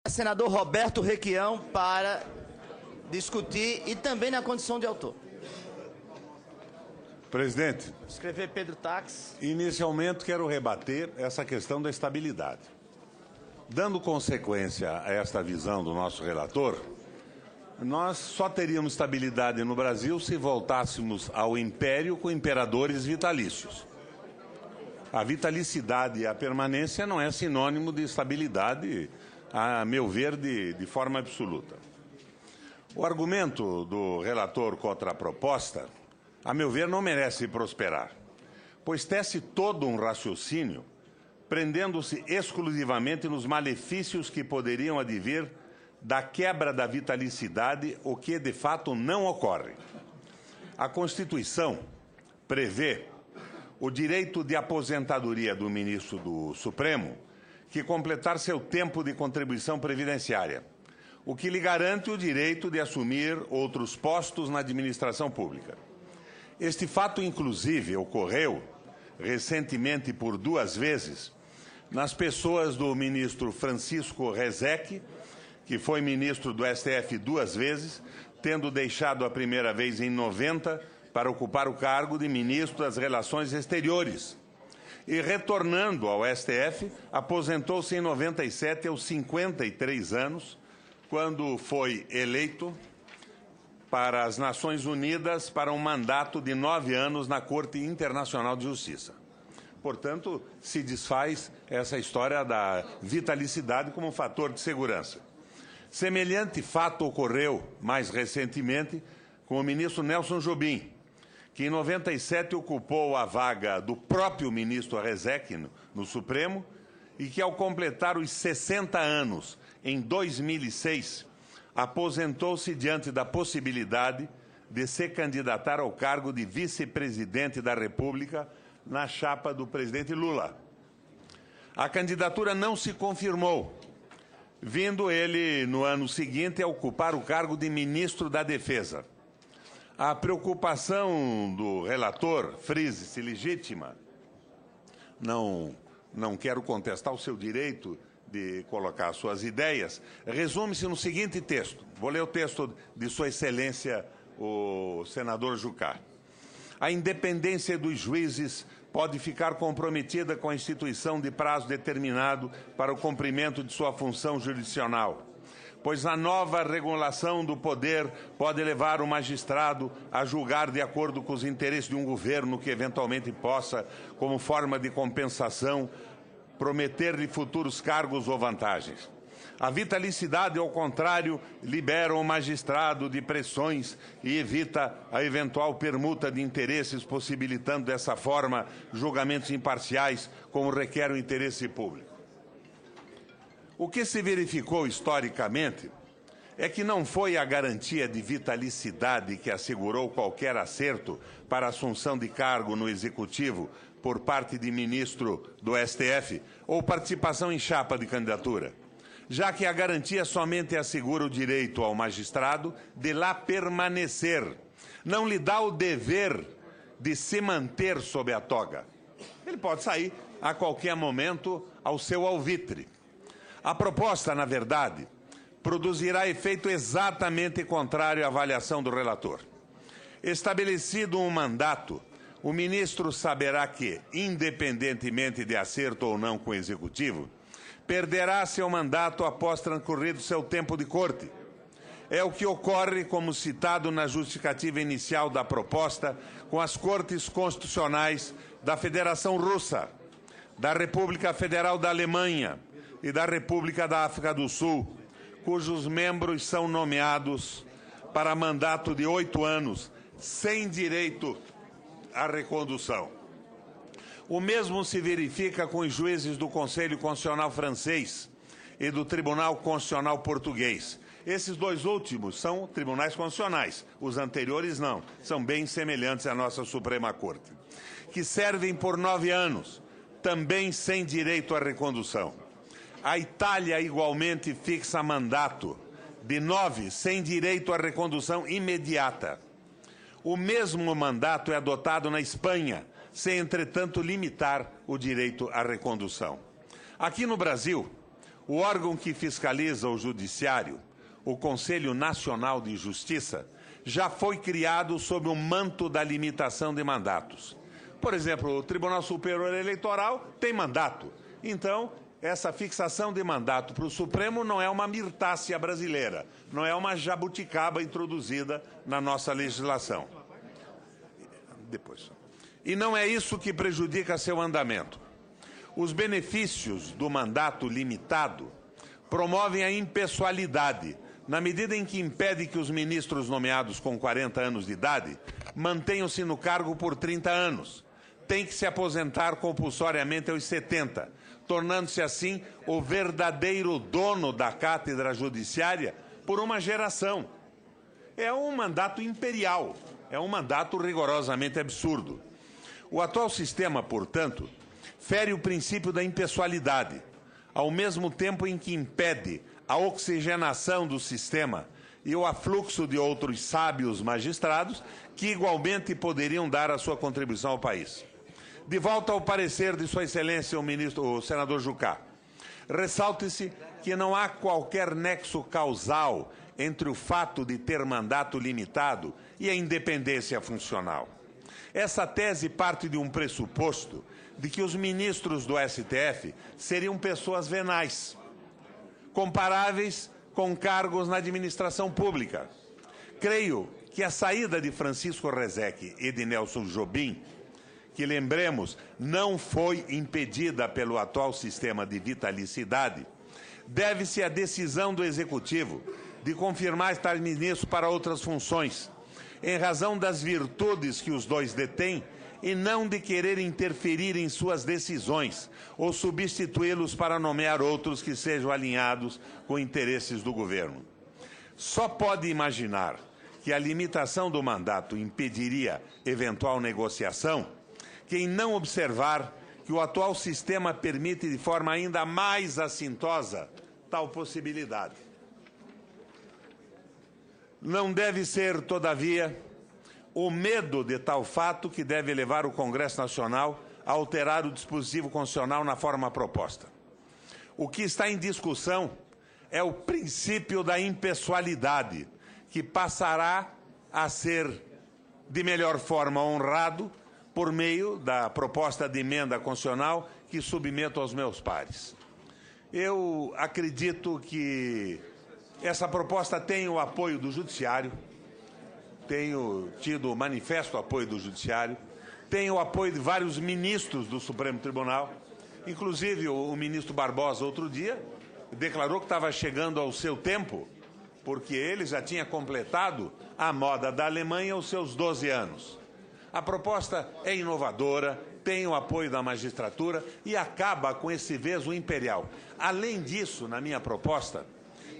Senador Roberto Requião para discutir e também na condição de autor. Presidente, Escrever Pedro Tax. inicialmente quero rebater essa questão da estabilidade. Dando consequência a esta visão do nosso relator, nós só teríamos estabilidade no Brasil se voltássemos ao império com imperadores vitalícios. A vitalicidade e a permanência não é sinônimo de estabilidade, a meu ver, de forma absoluta. O argumento do relator contra a proposta, a meu ver, não merece prosperar, pois tece todo um raciocínio prendendo-se exclusivamente nos malefícios que poderiam advir da quebra da vitalicidade, o que de fato não ocorre. A Constituição prevê o direito de aposentadoria do ministro do Supremo que completar seu tempo de contribuição previdenciária, o que lhe garante o direito de assumir outros postos na administração pública. Este fato, inclusive, ocorreu recentemente por 2 vezes nas pessoas do ministro Francisco Rezec, que foi ministro do STF 2 vezes, tendo deixado a primeira vez em 90 para ocupar o cargo de ministro das Relações Exteriores. E, retornando ao STF, aposentou-se em 97 aos 53 anos, quando foi eleito para as Nações Unidas para um mandato de 9 anos na Corte Internacional de Justiça. Portanto, se desfaz essa história da vitalicidade como fator de segurança. Semelhante fato ocorreu, mais recentemente, com o ministro Nelson Jobim, que em 97 ocupou a vaga do próprio ministro Rezec no Supremo e que, ao completar os 60 anos, em 2006, aposentou-se diante da possibilidade de se candidatar ao cargo de vice-presidente da República na chapa do presidente Lula. A candidatura não se confirmou, vindo ele, no ano seguinte, a ocupar o cargo de ministro da Defesa. A preocupação do relator, frise-se legítima, não quero contestar o seu direito de colocar suas ideias, resume-se no seguinte texto. Vou ler o texto de Sua Excelência, o senador Jucá. A independência dos juízes pode ficar comprometida com a instituição de prazo determinado para o cumprimento de sua função jurisdicional, pois a nova regulação do poder pode levar o magistrado a julgar de acordo com os interesses de um governo que eventualmente possa, como forma de compensação, prometer-lhe futuros cargos ou vantagens. A vitalicidade, ao contrário, libera o magistrado de pressões e evita a eventual permuta de interesses, possibilitando dessa forma julgamentos imparciais, como requer o interesse público. O que se verificou historicamente é que não foi a garantia de vitalicidade que assegurou qualquer acerto para a assunção de cargo no Executivo por parte de ministro do STF ou participação em chapa de candidatura, já que a garantia somente assegura o direito ao magistrado de lá permanecer, não lhe dá o dever de se manter sob a toga. Ele pode sair a qualquer momento ao seu alvitre. A proposta, na verdade, produzirá efeito exatamente contrário à avaliação do relator. Estabelecido um mandato, o ministro saberá que, independentemente de acerto ou não com o Executivo, perderá seu mandato após transcorrido seu tempo de corte. É o que ocorre, como citado na justificativa inicial da proposta, com as Cortes Constitucionais da Federação Russa, da República Federal da Alemanha e da República da África do Sul, cujos membros são nomeados para mandato de 8 anos, sem direito à recondução. O mesmo se verifica com os juízes do Conselho Constitucional francês e do Tribunal Constitucional português. Esses 2 últimos são tribunais constitucionais, os anteriores não, são bem semelhantes à nossa Suprema Corte, que servem por 9 anos, também sem direito à recondução. A Itália igualmente fixa mandato de 9, sem direito à recondução imediata. O mesmo mandato é adotado na Espanha, sem, entretanto, limitar o direito à recondução. Aqui no Brasil, O órgão que fiscaliza o Judiciário, o Conselho Nacional de Justiça, já foi criado sob o manto da limitação de mandatos. Por exemplo, o Tribunal Superior Eleitoral tem mandato. Então, essa fixação de mandato para o Supremo não é uma mirtácia brasileira, não é uma jabuticaba introduzida na nossa legislação. E não é isso que prejudica seu andamento. Os benefícios do mandato limitado promovem a impessoalidade, na medida em que impede que os ministros nomeados com 40 anos de idade mantenham-se no cargo por 30 anos. Tem que se aposentar compulsoriamente aos 70, tornando-se assim o verdadeiro dono da cátedra judiciária por uma geração. É um mandato imperial, é um mandato rigorosamente absurdo. O atual sistema, portanto, fere o princípio da impessoalidade, ao mesmo tempo em que impede a oxigenação do sistema e o afluxo de outros sábios magistrados que igualmente poderiam dar a sua contribuição ao país. De volta ao parecer de Sua Excelência o senador Jucá. Ressalte-se que não há qualquer nexo causal entre o fato de ter mandato limitado e a independência funcional. Essa tese parte de um pressuposto de que os ministros do STF seriam pessoas venais, comparáveis com cargos na administração pública. Creio que a saída de Francisco Rezec e de Nelson Jobim, que, lembremos, não foi impedida pelo atual sistema de vitalicidade, deve-se à decisão do Executivo de confirmar tais ministros para outras funções, em razão das virtudes que os dois detêm e não de querer interferir em suas decisões ou substituí-los para nomear outros que sejam alinhados com interesses do governo. Só pode imaginar que a limitação do mandato impediria eventual negociação quem não observar que o atual sistema permite de forma ainda mais assintosa tal possibilidade. Não deve ser, todavia, o medo de tal fato que deve levar o Congresso Nacional a alterar o dispositivo constitucional na forma proposta. O que está em discussão é o princípio da impessoalidade, que passará a ser, de melhor forma, honrado por meio da proposta de emenda constitucional que submeto aos meus pares. Eu acredito que essa proposta tem o apoio do Judiciário, tenho tido manifesto apoio do Judiciário, tenho o apoio de vários ministros do Supremo Tribunal, inclusive o ministro Barbosa, outro dia, declarou que estava chegando ao seu tempo, porque ele já tinha completado a moda da Alemanha aos seus 12 anos. A proposta é inovadora, tem o apoio da magistratura e acaba com esse veso imperial. Além disso, na minha proposta,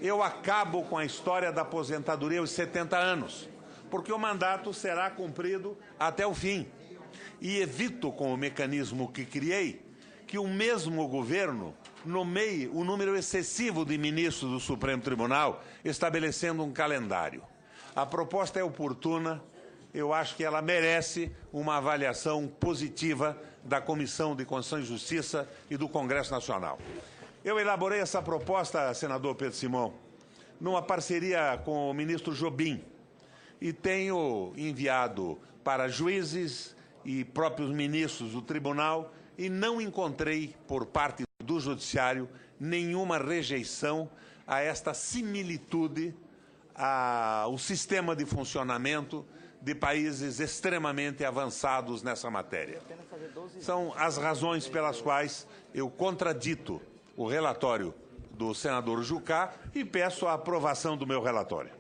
eu acabo com a história da aposentadoria aos 70 anos, porque o mandato será cumprido até o fim. E evito, com o mecanismo que criei, que o mesmo governo nomeie o número excessivo de ministros do Supremo Tribunal, estabelecendo um calendário. A proposta é oportuna. Eu acho que ela merece uma avaliação positiva da Comissão de Constituição e Justiça e do Congresso Nacional. Eu elaborei essa proposta, senador Pedro Simão, numa parceria com o ministro Jobim, e tenho enviado para juízes e próprios ministros do tribunal e não encontrei, por parte do Judiciário, nenhuma rejeição a esta similitude ao sistema de funcionamento de países extremamente avançados nessa matéria. São as razões pelas quais eu contradito o relatório do senador Jucá e peço a aprovação do meu relatório.